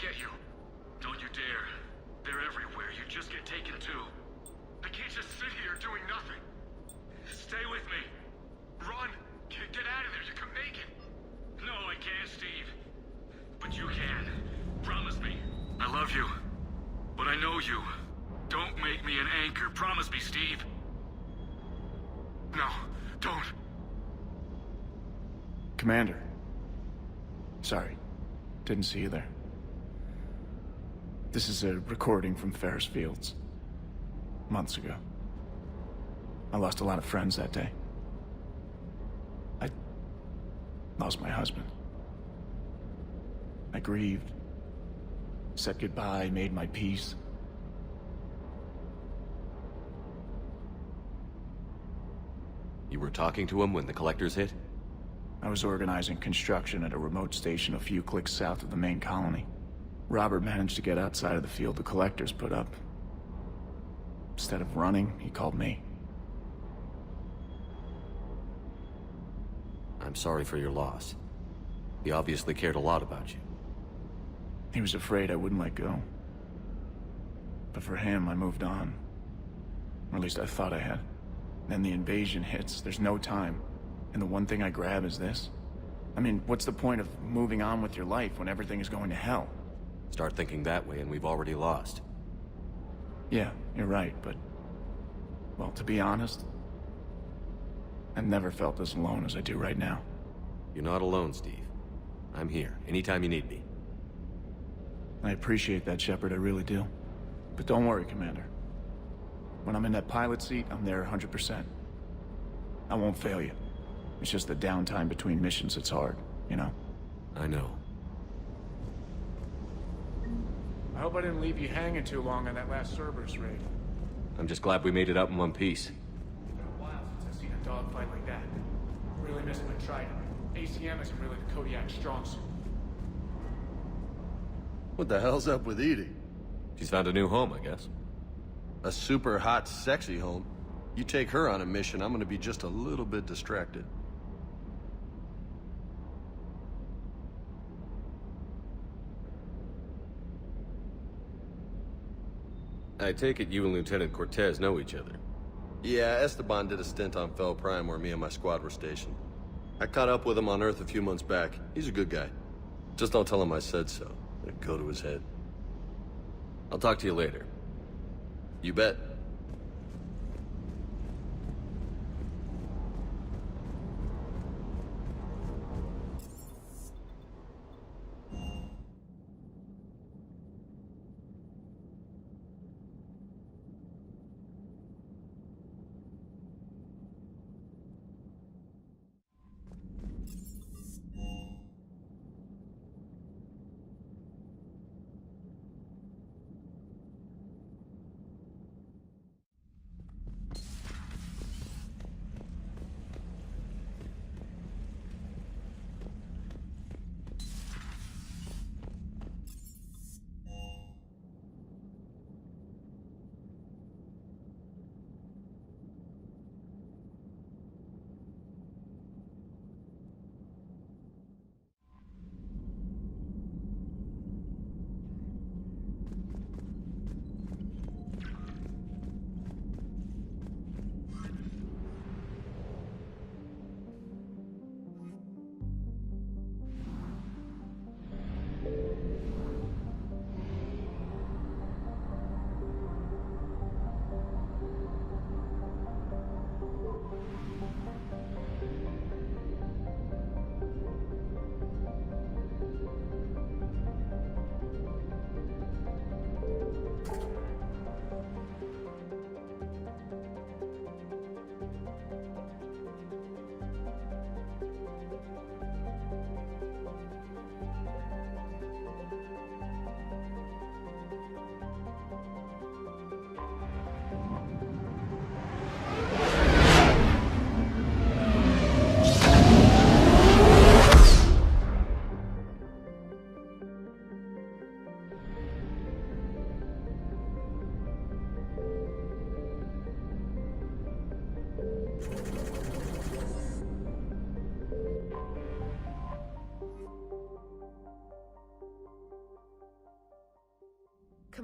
get you. Don't you dare. They're everywhere. You just get taken too. I can't just sit here doing nothing. Stay with me. Run. Get out of there. You can make it. No, I can't, Steve. But you can. Promise me. I love you. But I know you. Don't make me an anchor. Promise me, Steve. No, don't. Commander. Sorry. Didn't see you there. This is a recording from Ferris Fields. Months ago. I lost a lot of friends that day. I lost my husband. I grieved. Said goodbye, made my peace. You were talking to him when the collectors hit? I was organizing construction at a remote station a few clicks south of the main colony. Robert managed to get outside of the field the collectors put up. Instead of running, he called me. I'm sorry for your loss. He obviously cared a lot about you. He was afraid I wouldn't let go. But for him, I moved on. Or at least I thought I had. Then the invasion hits, there's no time. And the one thing I grab is this. I mean, what's the point of moving on with your life when everything is going to hell? Start thinking that way and we've already lost. Yeah, you're right, but... well, to be honest, I've never felt as alone as I do right now. You're not alone, Steve. I'm here, anytime you need me. I appreciate that, Shepard, I really do. But don't worry, Commander. When I'm in that pilot seat, I'm there 100%. I won't fail you. It's just the downtime between missions that's hard, you know? I know. I hope I didn't leave you hanging too long on that last Cerberus raid. I'm just glad we made it out in one piece. It's been a while since I've seen a dogfight like that. Really miss my Trident. ACM isn't really the Kodiak strong suit. What the hell's up with Edie? She's found a new home, I guess. A super hot, sexy home. You take her on a mission, I'm gonna be just a little bit distracted. I take it you and Lieutenant Cortez know each other. Yeah, Esteban did a stint on Fel Prime where me and my squad were stationed. I caught up with him on Earth a few months back. He's a good guy. Just don't tell him I said so. It'll go to his head. I'll talk to you later. You bet.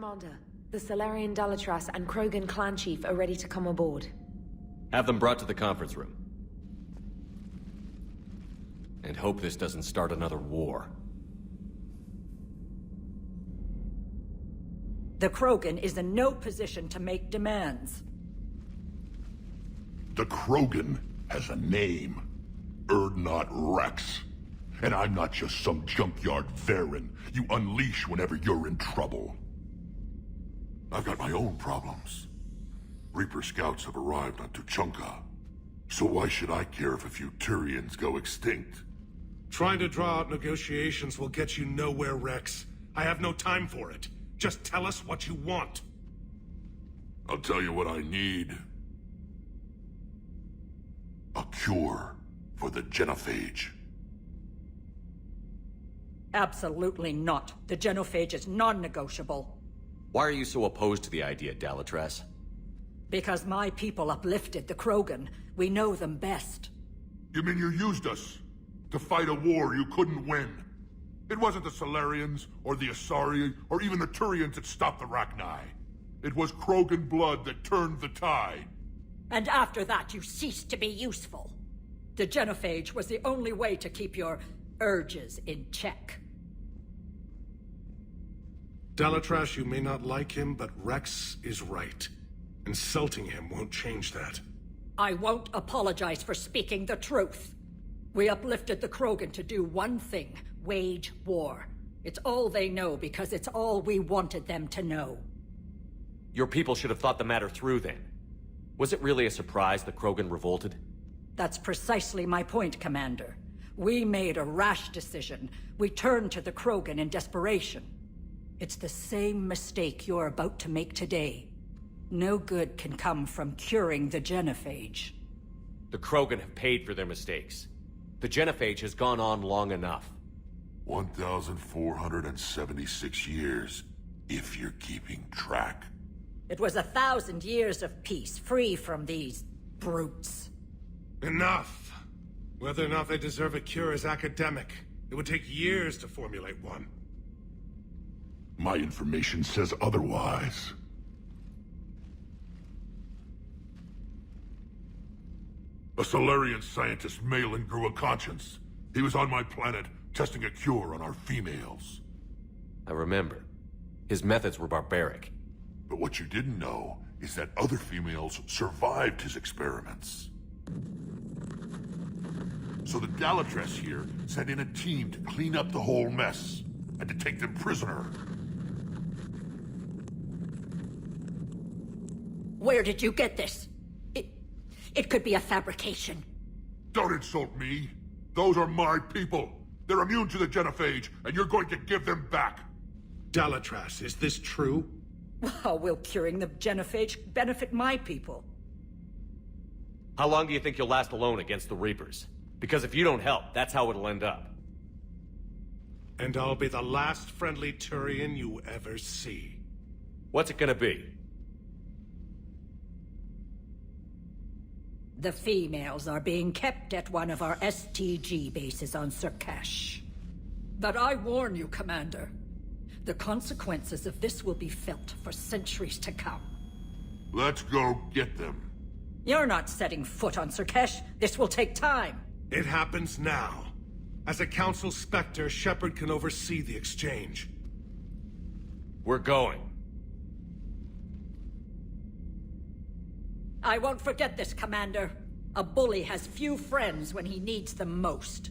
Commander. The Solarian Dalatras and Krogan clan chief are ready to come aboard. Have them brought to the conference room. And hope this doesn't start another war. The Krogan is in no position to make demands. The Krogan has a name. Urdnot Rex. And I'm not just some junkyard Varen you unleash whenever you're in trouble. I've got my own problems. Reaper scouts have arrived on Tuchanka. So why should I care if a few Turians go extinct? Trying to draw out negotiations will get you nowhere, Rex. I have no time for it. Just tell us what you want. I'll tell you what I need. A cure for the genophage. Absolutely not. The genophage is non-negotiable. Why are you so opposed to the idea, Dalatras? Because my people uplifted the Krogan. We know them best. You mean you used us to fight a war you couldn't win? It wasn't the Solarians, or the Asari, or even the Turians that stopped the Rachni. It was Krogan blood that turned the tide. And after that, you ceased to be useful. The genophage was the only way to keep your urges in check. Dalatras, you may not like him, but Rex is right. Insulting him won't change that. I won't apologize for speaking the truth. We uplifted the Krogan to do one thing: wage war. It's all they know because it's all we wanted them to know. Your people should have thought the matter through then. Was it really a surprise the Krogan revolted? That's precisely my point, Commander. We made a rash decision. We turned to the Krogan in desperation. It's the same mistake you're about to make today. No good can come from curing the genophage. The Krogan have paid for their mistakes. The genophage has gone on long enough. 1,476 years, if you're keeping track. It was 1,000 years of peace, free from these brutes. Enough! Whether or not they deserve a cure is academic. It would take years to formulate one. My information says otherwise. A Solarian scientist, Malin, grew a conscience. He was on my planet, testing a cure on our females. I remember. His methods were barbaric. But what you didn't know is that other females survived his experiments. So the Dalatras here sent in a team to clean up the whole mess, and to take them prisoner. Where did you get this? It could be a fabrication. Don't insult me. Those are my people. They're immune to the genophage, and you're going to give them back. Dalatras, is this true? How will curing the genophage benefit my people? How long do you think you'll last alone against the Reapers? Because if you don't help, that's how it'll end up. And I'll be the last friendly Turian you ever see. What's it gonna be? The females are being kept at one of our STG bases on Sur'Kesh. But I warn you, Commander. The consequences of this will be felt for centuries to come. Let's go get them. You're not setting foot on Sur'Kesh. This will take time. It happens now. As a Council Spectre, Shepard can oversee the exchange. We're going. I won't forget this, Commander. A bully has few friends when he needs them most.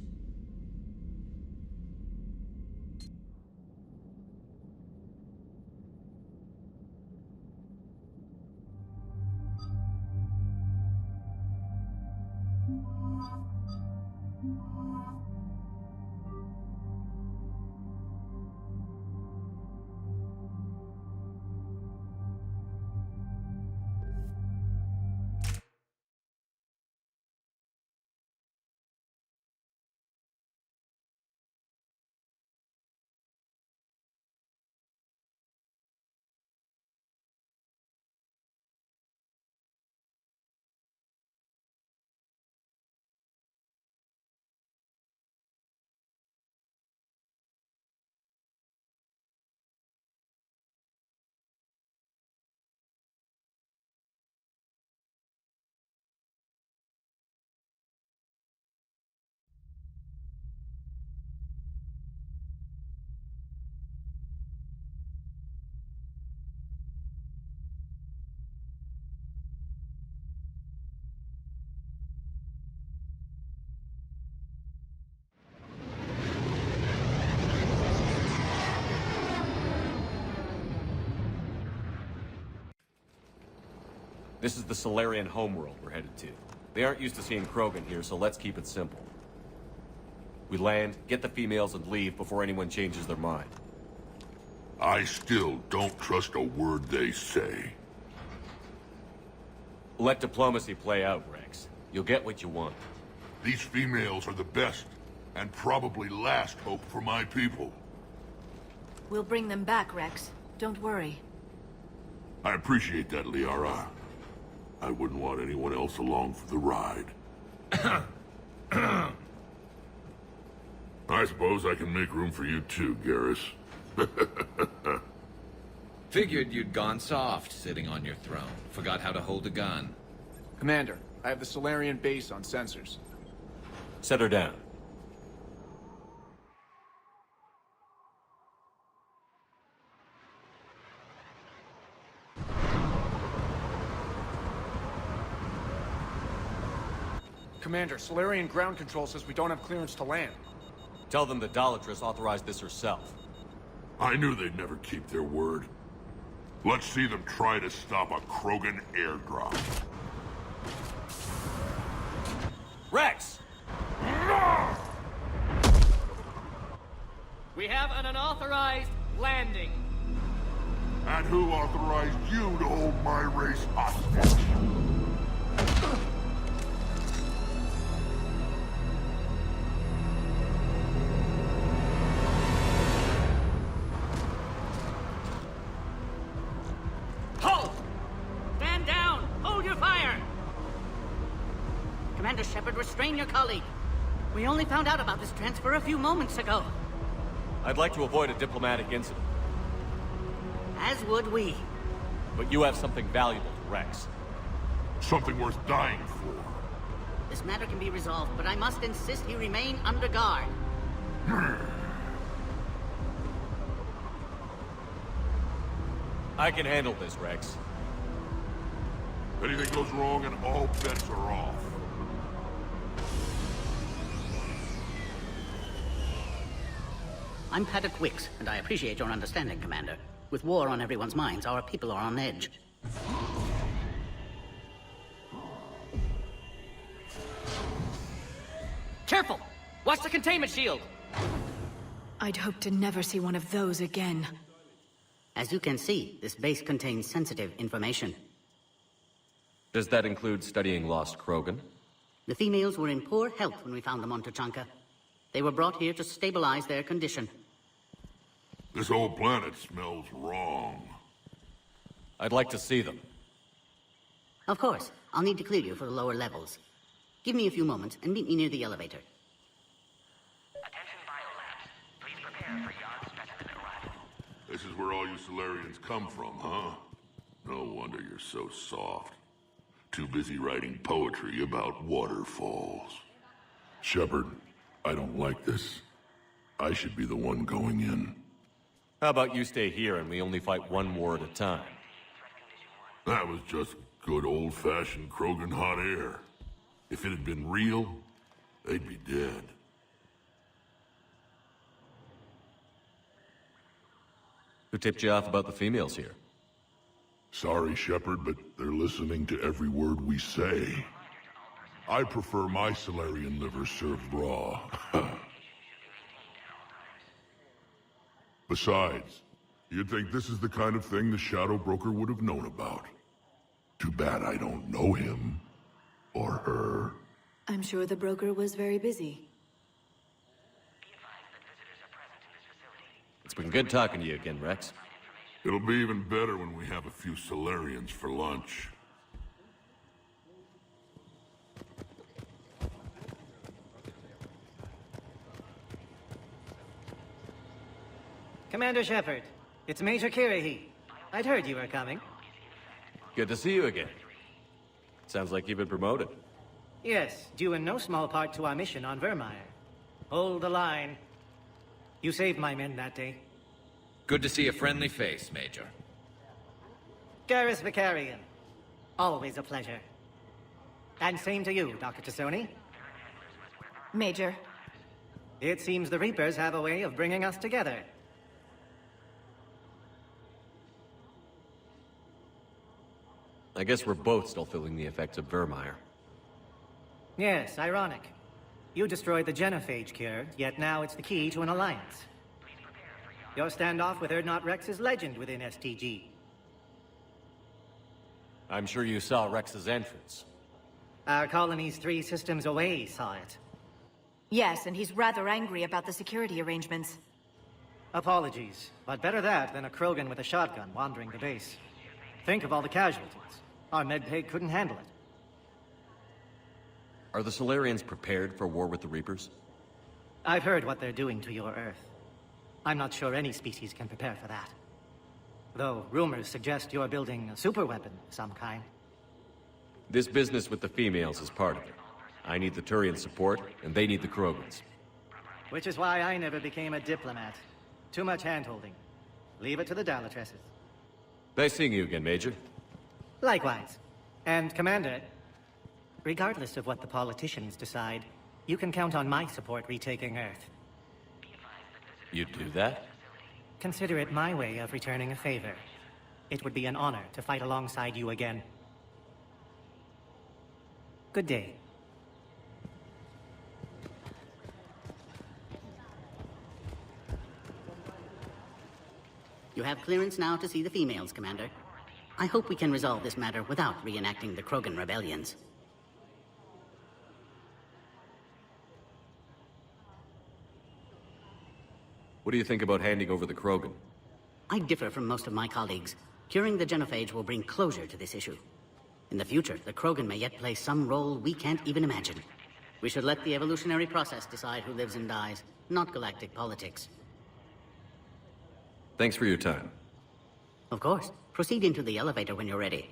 This is the Solarian homeworld we're headed to. They aren't used to seeing Krogan here, so let's keep it simple. We land, get the females, and leave before anyone changes their mind. I still don't trust a word they say. Let diplomacy play out, Rex. You'll get what you want. These females are the best, and probably last hope for my people. We'll bring them back, Rex. Don't worry. I appreciate that, Liara. I wouldn't want anyone else along for the ride. I suppose I can make room for you too, Garrus. Figured you'd gone soft sitting on your throne. Forgot how to hold a gun. Commander, I have the Solarian base on sensors. Set her down. Commander, Solarian ground control says we don't have clearance to land. Tell them the Dolatress authorized this herself. I knew they'd never keep their word. Let's see them try to stop a Krogan airdrop. Rex! We have an unauthorized landing. And who authorized you to hold my race hostage? Halt! Stand down! Hold your fire! Commander Shepard, restrain your colleague. We only found out about this transfer a few moments ago. I'd like to avoid a diplomatic incident, As would we. but you have something valuable to Rex. Something worth dying for. This matter can be resolved, but I must insist he remain under guard. I can handle this, Rex. If anything goes wrong and all bets are off. I'm Paddock Wicks, and I appreciate your understanding, Commander. With war on everyone's minds, our people are on edge. Careful! Watch the containment shield! I'd hope to never see one of those again. As you can see, this base contains sensitive information. Does that include studying lost Krogan? The females were in poor health when we found them on Tuchanka. They were brought here to stabilize their condition. This whole planet smells wrong. I'd like to see them. Of course, I'll need to clear you for the lower levels. Give me a few moments and meet me near the elevator. Attention biolabs. Please prepare for Yard's specimen arrival. This is where all you Solarians come from, huh? No wonder you're so soft. Too busy writing poetry about waterfalls. Shepard, I don't like this. I should be the one going in. How about you stay here and we only fight one war at a time? That was just good old-fashioned Krogan hot air. If it had been real, they'd be dead. Who tipped you off about the females here? Sorry, Shepard, but they're listening to every word we say. I prefer my Solarian liver served raw. Besides, you'd think this is the kind of thing the Shadow Broker would have known about. Too bad I don't know him. Or her. I'm sure the broker was very busy. It's been good talking to you again, Rex. It'll be even better when we have a few Solarians for lunch. Commander Shepard, it's Major Kirihi. I'd heard you were coming. Good to see you again. Sounds like you've been promoted. Yes, due in no small part to our mission on Vermeer. Hold the line. You saved my men that day. Good to see a friendly face, Major. Garrus Vicarian. Always a pleasure. And same to you, Dr. Tassoni. Major. It seems the Reapers have a way of bringing us together. I guess we're both still feeling the effects of Vermeer. Yes, ironic. You destroyed the genophage cure, yet now it's the key to an alliance. Your standoff with Urdnot Rex is legend within STG. I'm sure you saw Rex's entrance. Our colony's 3 systems away saw it. Yes, and he's rather angry about the security arrangements. Apologies, but better that than a Krogan with a shotgun wandering the base. Think of all the casualties. Our medbay couldn't handle it. Are the Solarians prepared for war with the Reapers? I've heard what they're doing to your Earth. I'm not sure any species can prepare for that. Though rumors suggest you're building a superweapon of some kind. This business with the females is part of it. I need the Turian support, and they need the Krogans. Which is why I never became a diplomat. Too much hand-holding. Leave it to the Dalatresses. Nice seeing you again, Major. Likewise. And, Commander, regardless of what the politicians decide, you can count on my support retaking Earth. You'd do that? Consider it my way of returning a favor. It would be an honor to fight alongside you again. Good day. You have clearance now to see the females, Commander. I hope we can resolve this matter without reenacting the Krogan rebellions. What do you think about handing over the Krogan? I differ from most of my colleagues. Curing the genophage will bring closure to this issue. In the future, the Krogan may yet play some role we can't even imagine. We should let the evolutionary process decide who lives and dies, not galactic politics. Thanks for your time. Of course. Proceed into the elevator when you're ready.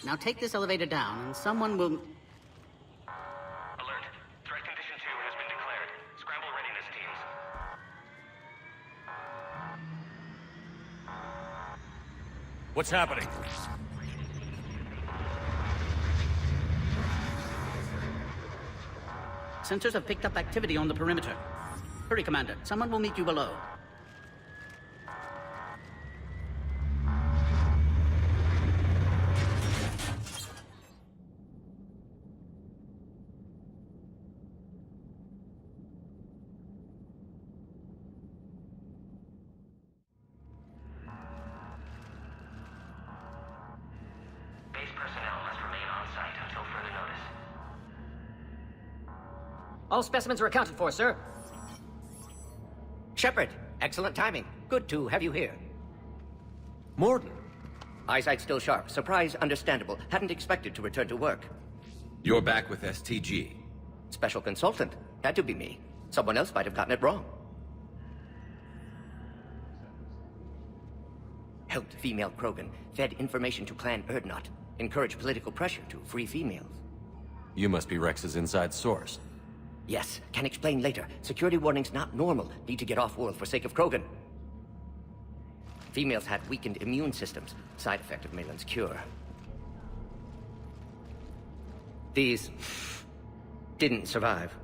Now take this elevator down, and someone will... Alert. Threat condition 2 has been declared. Scramble readiness teams. What's happening? Sensors have picked up activity on the perimeter. Hurry, Commander. Someone will meet you below. Base personnel must remain on site until further notice. All specimens are accounted for, sir. Shepard, excellent timing. Good to have you here. Morden. Eyesight still sharp. Surprise understandable. Hadn't expected to return to work. You're back with STG. Special consultant. Had to be me. Someone else might have gotten it wrong. Helped female Krogan. Fed information to Clan Urdnot. Encouraged political pressure to free females. You must be Rex's inside source. Yes, can explain later. Security warnings not normal. Need to get off-world for sake of Krogan. Females had weakened immune systems. Side effect of Malin's cure. These didn't survive.